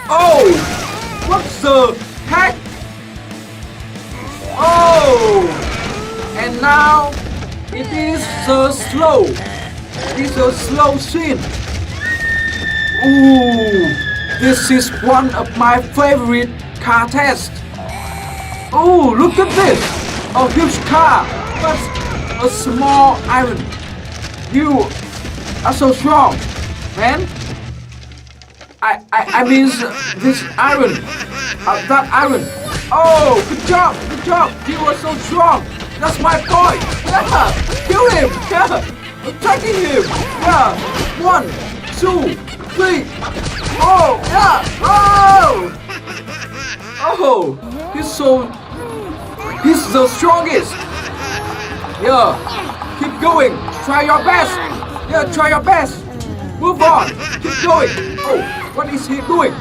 Oh! What the heck? Oh! And now it is so slow. It's a slow scene. Ooh! This is one of my favorite car tests. Oh, look at this! A huge car, but a small iron. You are so strong, man. I mean this iron, that iron. Oh, good job, good job. You are so strong. That's my boy. Yeah, kill him. Yeah, attacking him. Yeah, 1, 2, 3. Oh, yeah. Oh, oh, he's the strongest. Yeah, keep going. Try your best. Yeah, try your best. Move on. Keep going. Oh. What is he doing?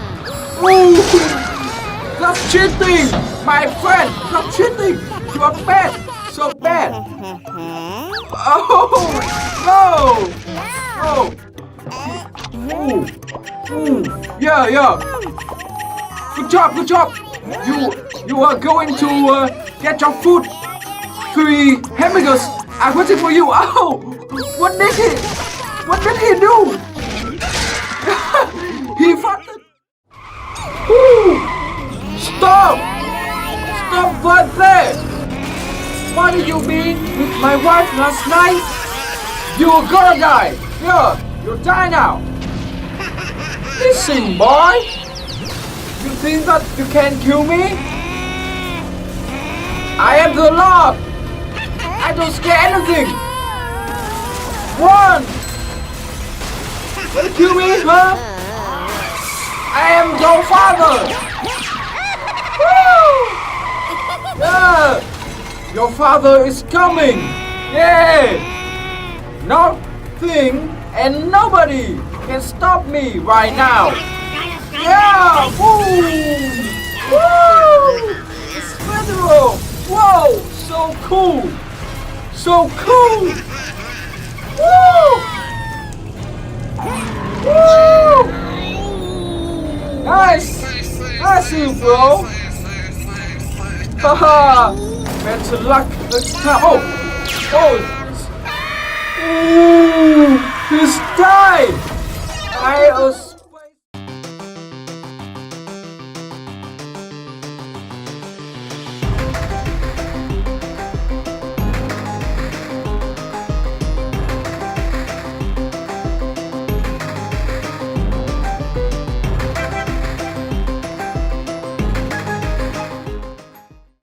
Ooh! That's cheating! My friend! That's cheating! You are bad! So bad! Oh! No! Oh! Ooh! Yeah, yeah! Good job, good job! You are going to get your food! 3 hamburgers are waiting for you! Oh! What did he do? He farted! Woo! Stop! Stop right there! What did you mean with my wife last night? You're gonna die! Yeah, you'll die now! Listen, boy! You think that you can kill me? I am the Lord! I don't scare anything! Run! Will you kill me, huh? I am your father! Woo! Yeah! Your father is coming! Yeah! Nothing and nobody can stop me right now! Yeah! Woo! Woo! It's federal! Whoa! So cool! So cool! Woo! Woo! Nice! Nice you, bro! Haha! Better luck next time! Oh! Oh! Ooh! He's died! I was